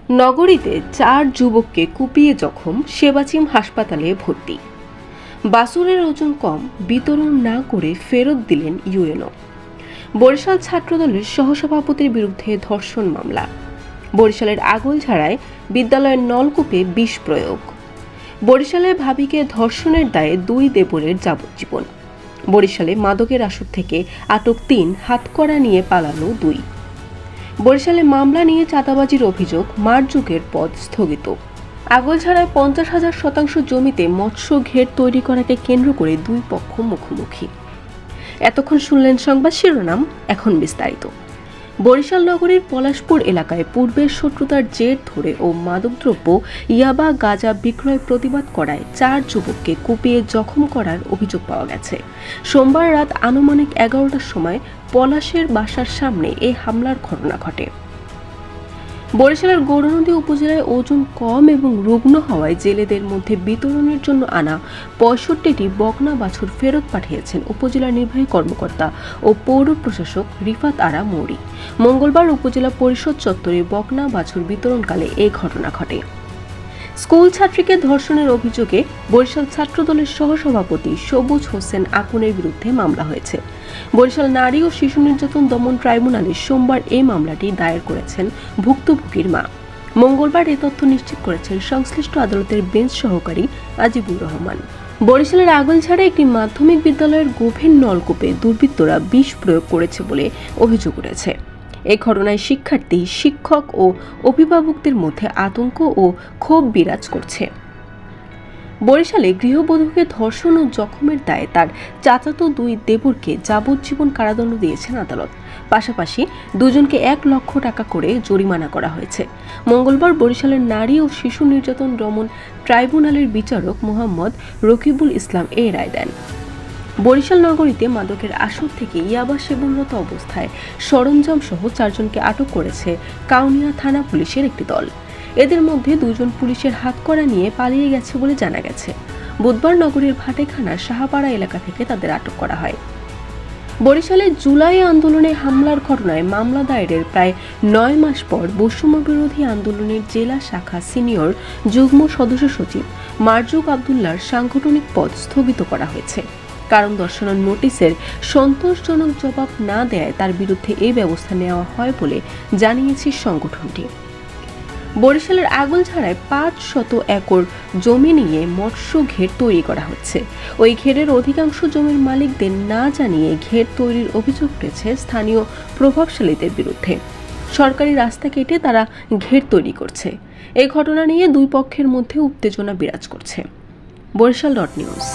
নগরীতে 4 যুবককে কুপিয়ে জখম, সেবাচিম হাসপাতালে ভর্তি। বাছুরের ওজন কম, বিতরণ না করে ফেরত দিলেন ইউএনও। বরিশাল ছাত্রদলের সহসভাপতির বিরুদ্ধে ধর্ষণ মামলা। বরিশালের আগলঝাড়ায় বিদ্যালয়ের নলকূপে বিষ প্রয়োগ। বরিশালে ভাবিকে ধর্ষণের দায়ে 2 দেবরের যাবজ্জীবন। বরিশালে মাদকের আসর থেকে আটক 3, হাতকড়া নিয়ে পালানো 2। বরিশালে মামলা নিয়ে চাঁদাবাজির অভিযোগ, মারজুকের পদ স্থগিত। আগলঝাড়ায় 50,000 শতাংশ জমিতে মৎস্য ঘের তৈরি করাকে কেন্দ্র করে 2 পক্ষ মুখোমুখি। এতক্ষণ শুনলেন সংবাদ শিরোনাম, এখন বিস্তারিত। বরিশাল নগরীর পলাশপুর এলাকায় পূর্বের শত্রুতার জের ধরে ও মাদকদ্রব্য ইয়াবা গাঁজা বিক্রয় প্রতিবাদ করায় 4 যুবককে কুপিয়ে জখম করার অভিযোগ পাওয়া গেছে। সোমবার রাত আনুমানিক 11টার সময় পলাশের বাসার সামনে এই হামলার ঘটনা ঘটে। বরিশালের গৌরনদী উপজেলায় ওজন কম এবং রুগ্ন হওয়ায় জেলেদের মধ্যে বিতরণের জন্য আনা 65টি বকনা বাছুর ফেরত পাঠিয়েছেন উপজেলা নির্বাহী কর্মকর্তা ও পৌর প্রশাসক রিফাত আরা মৌরি। মঙ্গলবার উপজেলা পরিষদ চত্বরে বকনা বাছুর বিতরণকালে এই ঘটনা ঘটে। স্কুল ছাত্রীকে ধর্ষণের অভিযোগে বরিশাল ছাত্রদলের সহসভাপতি সবুজ হোসেন আকুনের বিরুদ্ধে মামলা হয়েছে। বরিশাল নারী ও শিশু নির্যাতন দমন ট্রাইব্যুনালে সোমবার এই মামলাটি দায়ের করেছেন ভুক্তভোগীর মা। মঙ্গলবার এ তথ্য নিশ্চিত করেছেন সংশ্লিষ্ট আদালতের বেঞ্চ সহকারী আজিবুর রহমান। বরিশালের আগলঝাড়ায় একটি মাধ্যমিক বিদ্যালয়ের গভীর নলকূপে দুর্বৃত্তরা বিষ প্রয়োগ করেছে বলে অভিযোগ উঠেছে। এই ঘটনায় শিক্ষার্থী, শিক্ষক ও অভিভাবকদের মধ্যে আতঙ্ক ও ক্ষোভ বিরাজ করছে। বরিশালে গৃহবধূকে ধর্ষণ ও জখমের দায়ে তার চাচাতো 2 দেবরকে যাবজ্জীবন কারাদণ্ড দিয়েছেন আদালত। পাশাপাশি 2 জনকে 1 লক্ষ টাকা করে জরিমানা করা হয়েছে। মঙ্গলবার বরিশালের নারী ও শিশু নির্যাতন দমন ট্রাইব্যুনালের বিচারক মোহাম্মদ রকিবুল ইসলাম এই রায় দেন। বরিশাল নগরীতে মাদকের আসর থেকে ইয়াবা সেবনরত অবস্থায় সরঞ্জাম সহ 4 জনকে আটক করেছে কাউনিয়া থানা পুলিশের একটি দল। এদের মধ্যে 2 জন পুলিশের হাতকড়া নিয়ে পালিয়ে গেছে বলে জানা গেছে। বুধবার নগরীর ভাটেখানার শাহপাড়া এলাকা থেকে তাদের আটক করা হয়। বরিশালে জুলাই আন্দোলনে হামলার ঘটনায় মামলা দায়েরের প্রায় 9 মাস পর বৈষম্য বিরোধী আন্দোলনের জেলা শাখা সিনিয়র যুগ্ম সদস্য সচিব মারজুক আবদুল্লাহর সাংগঠনিক পদ স্থগিত করা হয়েছে। কারণ দর্শানোর নোটিশের সন্তোষজনক জবাব না দেয় তার বিরুদ্ধে এই ব্যবস্থা নেওয়া হয় বলে জানিয়েছে সংগঠনটি। বরিশালের আগলঝাড়ায় 500 একর জমি নিয়ে মৎস্য ঘের তৈরি করা হচ্ছে। ওই ঘেরের অধিকাংশ জমির মালিকদের না জানিয়ে ঘের তৈরির অভিযোগ উঠেছে স্থানীয় প্রভাবশালীদের বিরুদ্ধে। সরকারি রাস্তা কেটে তারা ঘের তৈরি করছে। এই ঘটনা নিয়ে 2 পক্ষের মধ্যে উত্তেজনা বিরাজ করছে। বরিশাল.নিউজ।